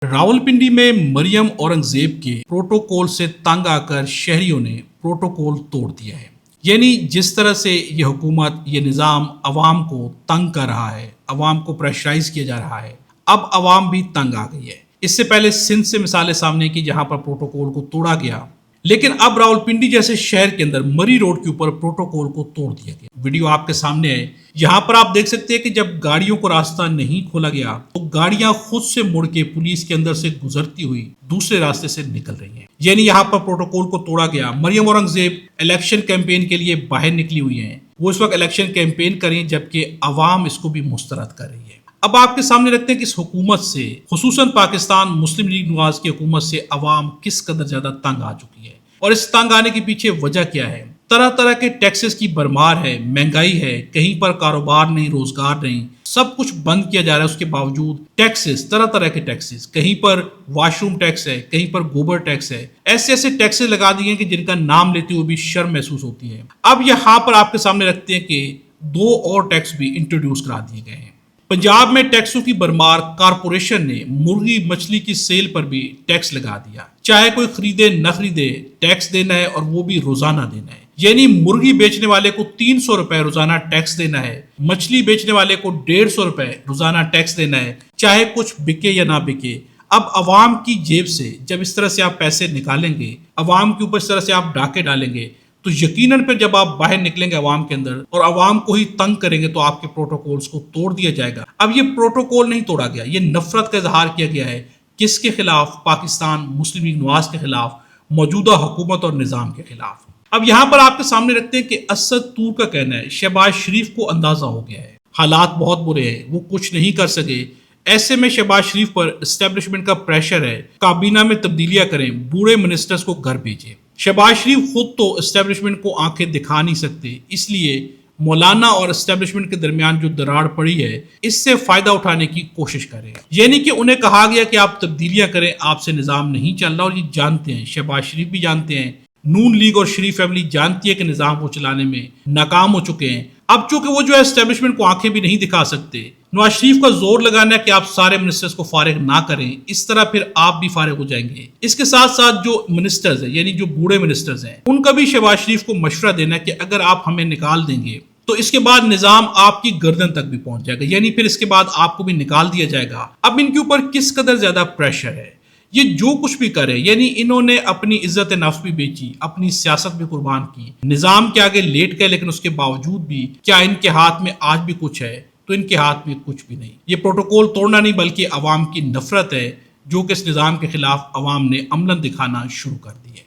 रावलपिंडी में मरियम औरंगजेब के प्रोटोकॉल से तंग आकर शहरियों ने प्रोटोकॉल तोड़ दिया है। यानी जिस तरह से ये हुकूमत, ये निज़ाम अवाम को तंग कर रहा है, अवाम को प्रेशराइज किया जा रहा है, अब अवाम भी तंग आ गई है। इससे पहले सिंध से मिसालें सामने की जहां पर प्रोटोकॉल को तोड़ा गया, लेकिन अब रावलपिंडी जैसे शहर के अंदर मरी रोड के ऊपर प्रोटोकॉल को तोड़ दिया गया। वीडियो आपके सामने है। यहाँ पर आप देख सकते हैं कि जब गाड़ियों को रास्ता नहीं खोला गया तो गाड़ियां खुद से मुड़ के पुलिस के अंदर से गुजरती हुई दूसरे रास्ते से निकल रही हैं। यानी यहाँ पर प्रोटोकॉल को तोड़ा गया। मरियम औरंगजेब इलेक्शन कैंपेन के लिए बाहर निकली हुई हैं। वो इस वक्त इलेक्शन कैंपेन करें जबकि अवाम इसको भी मुस्तरद कर रही है। अब आपके सामने रखते हैं कि इस हुकूमत से, खुसूसन पाकिस्तान मुस्लिम लीग नवाज की हुकूमत से अवाम किस कदर ज्यादा तंग आ चुकी है और इस तंग आने के पीछे वजह क्या है। तरह तरह के टैक्सेस की भरमार है, महंगाई है, कहीं पर कारोबार नहीं, रोजगार नहीं, सब कुछ बंद किया जा रहा है। उसके बावजूद टैक्सेस, तरह तरह के टैक्सेस, कहीं पर वॉशरूम टैक्स है, कहीं पर गोबर टैक्स है, ऐसे ऐसे टैक्सेस लगा दिए कि जिनका नाम लेते हुए भी शर्म महसूस होती है। अब यहाँ पर आपके सामने रखते हैं कि दो और टैक्स भी इंट्रोड्यूस करा दिए गए हैं। पंजाब में टैक्सों की भरमार, कारपोरेशन ने मुर्गी मछली की सेल पर भी टैक्स लगा दिया। चाहे कोई खरीदे न खरीदे, टैक्स देना है और वो भी रोजाना देना है। यानी मुर्गी बेचने वाले को 300 रुपए रोजाना टैक्स देना है, मछली बेचने वाले को 150 रुपए रोजाना टैक्स देना है, चाहे कुछ बिके या ना बिके। अब अवाम की जेब से जब इस तरह से आप पैसे निकालेंगे, अवाम के ऊपर इस तरह से आप डाके डालेंगे, तो यकीनन फिर जब आप बाहर निकलेंगे अवाम के अंदर और अवाम को ही तंग करेंगे तो आपके प्रोटोकॉल्स को तोड़ दिया जाएगा। अब ये प्रोटोकॉल नहीं तोड़ा गया, ये नफरत का इजहार किया गया है। किसके खिलाफ? पाकिस्तान मुस्लिम लीग नवाज के खिलाफ, मौजूदा हुकूमत और निज़ाम के खिलाफ। अब यहाँ पर आपके सामने रखते हैं कि असद तूर का कहना है शहबाज शरीफ को अंदाजा हो गया है, हालात बहुत बुरे हैं, वो कुछ नहीं कर सके। ऐसे में शहबाज शरीफ पर एस्टेब्लिशमेंट का प्रेशर है, काबीना में तब्दीलियां करें, बूढ़े मिनिस्टर्स को घर भेजें। शहबाज शरीफ खुद तो एस्टेब्लिशमेंट को आंखें दिखा नहीं सकते, इसलिए मौलाना और एस्टेब्लिशमेंट के दरमियान जो दरार पड़ी है, इससे फायदा उठाने की कोशिश करें। यानी कि उन्हें कहा गया कि आप तब्दीलियां करें, आपसे निज़ाम नहीं चल रहा। और ये जानते हैं, शहबाज शरीफ भी जानते हैं, नून लीग और शरीफ फैमिली जानती है कि निज़ाम को चलाने में नाकाम हो चुके हैं। अब चूंकि वो जो है एस्टेब्लिशमेंट को आंखें भी नहीं दिखा सकते, नवाज शरीफ का जोर लगाना है कि आप सारे मिनिस्टर्स को फारिग ना करें, इस तरह फिर आप भी फारिग हो जाएंगे। इसके साथ साथ जो मिनिस्टर्स हैं, यानी जो बूढ़े मिनिस्टर्स हैं, उनका भी शहबाज शरीफ को मशवरा देना है कि अगर आप हमें निकाल देंगे तो इसके बाद निजाम आपकी गर्दन तक भी पहुंच जाएगा, यानी फिर इसके बाद आपको भी निकाल दिया जाएगा। अब इनके ऊपर किस कदर ज्यादा प्रेशर है। ये जो कुछ भी करे, यानी इन्होंने अपनी इज्जत नफ्स भी बेची, अपनी सियासत भी कुर्बान की, निजाम के आगे लेट गए, लेकिन उसके बावजूद भी क्या इनके हाथ में आज भी कुछ है? तो इनके हाथ में कुछ भी नहीं। ये प्रोटोकॉल तोड़ना नहीं बल्कि अवाम की नफरत है जो कि इस निजाम के खिलाफ अवाम ने अमलन दिखाना शुरू कर दी है।